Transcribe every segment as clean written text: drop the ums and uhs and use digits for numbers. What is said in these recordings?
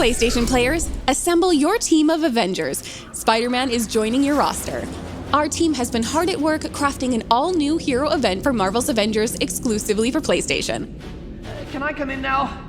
PlayStation players, assemble your team of Avengers. Spider-Man is joining your roster. Our team has been hard at work crafting an all-new hero event for Marvel's Avengers exclusively for PlayStation. Can I come in now?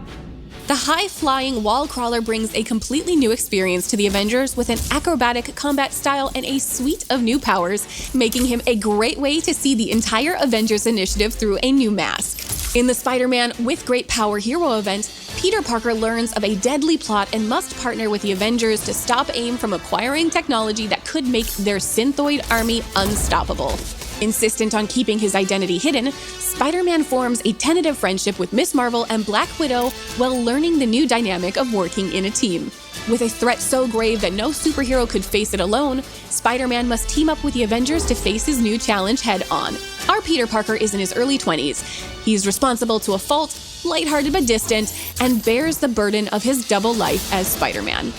The high-flying wall crawler brings a completely new experience to the Avengers with an acrobatic combat style and a suite of new powers, making him a great way to see the entire Avengers initiative through a new mask. In the Spider-Man with Great Power Hero event, Peter Parker learns of a deadly plot and must partner with the Avengers to stop AIM from acquiring technology that could make their synthoid army unstoppable. Insistent on keeping his identity hidden, Spider-Man forms a tentative friendship with Miss Marvel and Black Widow while learning the new dynamic of working in a team. With a threat so grave that no superhero could face it alone, Spider-Man must team up with the Avengers to face his new challenge head-on. Our Peter Parker is in his early 20s. He's responsible to a fault, lighthearted but distant, and bears the burden of his double life as Spider-Man.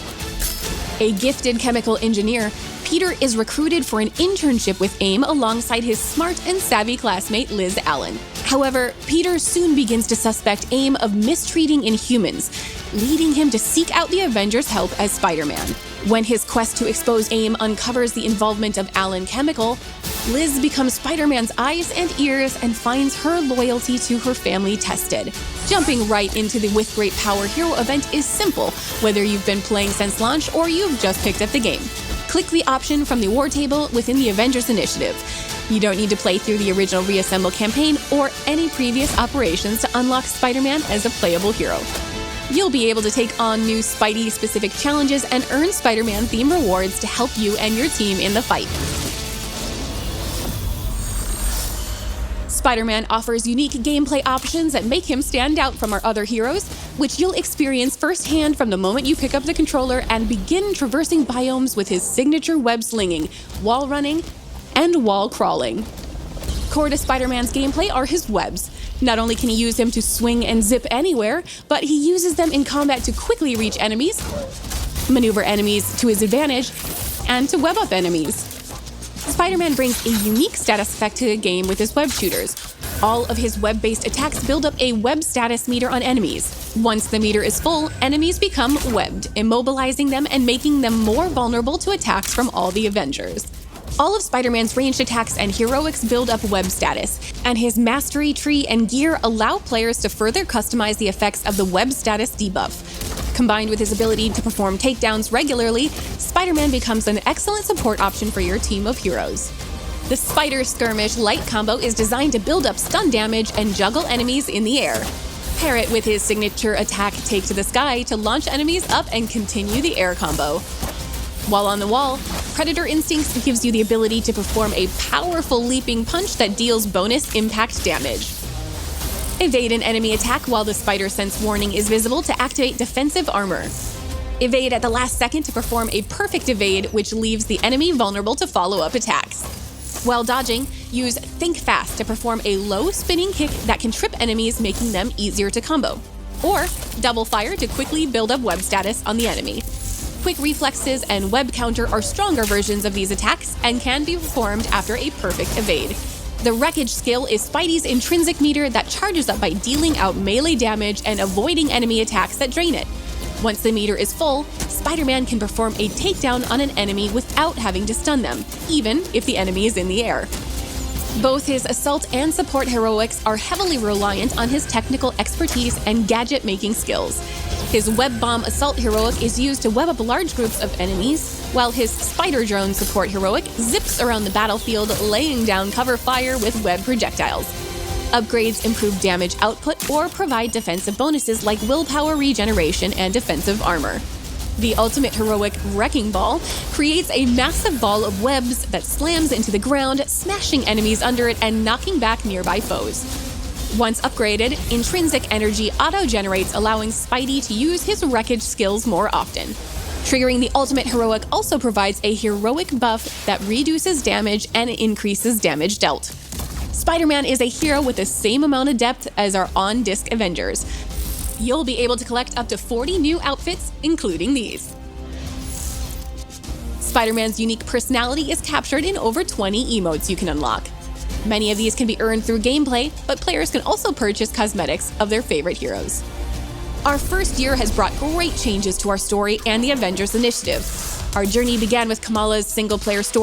A gifted chemical engineer, Peter is recruited for an internship with AIM alongside his smart and savvy classmate Liz Allen. However, Peter soon begins to suspect AIM of mistreating Inhumans, leading him to seek out the Avengers' help as Spider-Man. When his quest to expose AIM uncovers the involvement of Allen Chemical, Liz becomes Spider-Man's eyes and ears and finds her loyalty to her family tested. Jumping right into the With Great Power Hero event is simple, whether you've been playing since launch or you've just picked up the game. Click the option from the war table within the Avengers Initiative. You don't need to play through the original Reassemble campaign or any previous operations to unlock Spider-Man as a playable hero. You'll be able to take on new Spidey-specific challenges and earn Spider-Man-themed rewards to help you and your team in the fight. Spider-Man offers unique gameplay options that make him stand out from our other heroes, which you'll experience firsthand from the moment you pick up the controller and begin traversing biomes with his signature web slinging, wall running, and wall crawling. Core to Spider-Man's gameplay are his webs. Not only can he use them to swing and zip anywhere, but he uses them in combat to quickly reach enemies, maneuver enemies to his advantage, and to web up enemies. Spider-Man brings a unique status effect to the game with his web shooters. All of his web-based attacks build up a web status meter on enemies. Once the meter is full, enemies become webbed, immobilizing them and making them more vulnerable to attacks from all the Avengers. All of Spider-Man's ranged attacks and heroics build up web status, and his mastery tree and gear allow players to further customize the effects of the web status debuff. Combined with his ability to perform takedowns regularly, Spider-Man becomes an excellent support option for your team of heroes. The Spider-Skirmish light combo is designed to build up stun damage and juggle enemies in the air. Pair it with his signature attack Take to the Sky to launch enemies up and continue the air combo. While on the wall, Predator Instincts gives you the ability to perform a powerful leaping punch that deals bonus impact damage. Evade an enemy attack while the Spider Sense warning is visible to activate defensive armor. Evade at the last second to perform a perfect evade, which leaves the enemy vulnerable to follow-up attacks. While dodging, use Think Fast to perform a low spinning kick that can trip enemies, making them easier to combo. Or Double Fire to quickly build up web status on the enemy. Quick Reflexes and Web Counter are stronger versions of these attacks and can be performed after a perfect evade. The Wreckage skill is Spidey's intrinsic meter that charges up by dealing out melee damage and avoiding enemy attacks that drain it. Once the meter is full, Spider-Man can perform a takedown on an enemy without having to stun them, even if the enemy is in the air. Both his assault and support heroics are heavily reliant on his technical expertise and gadget-making skills. His Web Bomb assault heroic is used to web up large groups of enemies, while his Spider Drone support heroic zips around the battlefield, laying down cover fire with web projectiles. Upgrades improve damage output or provide defensive bonuses like willpower regeneration and defensive armor. The ultimate heroic Wrecking Ball creates a massive ball of webs that slams into the ground, smashing enemies under it and knocking back nearby foes. Once upgraded, Intrinsic Energy auto-generates, allowing Spidey to use his Wreckage skills more often. Triggering the ultimate heroic also provides a heroic buff that reduces damage and increases damage dealt. Spider-Man is a hero with the same amount of depth as our on-disc Avengers. You'll be able to collect up to 40 new outfits, including these. Spider-Man's unique personality is captured in over 20 emotes you can unlock. Many of these can be earned through gameplay, but players can also purchase cosmetics of their favorite heroes. Our first year has brought great changes to our story and the Avengers Initiative. Our journey began with Kamala's single-player story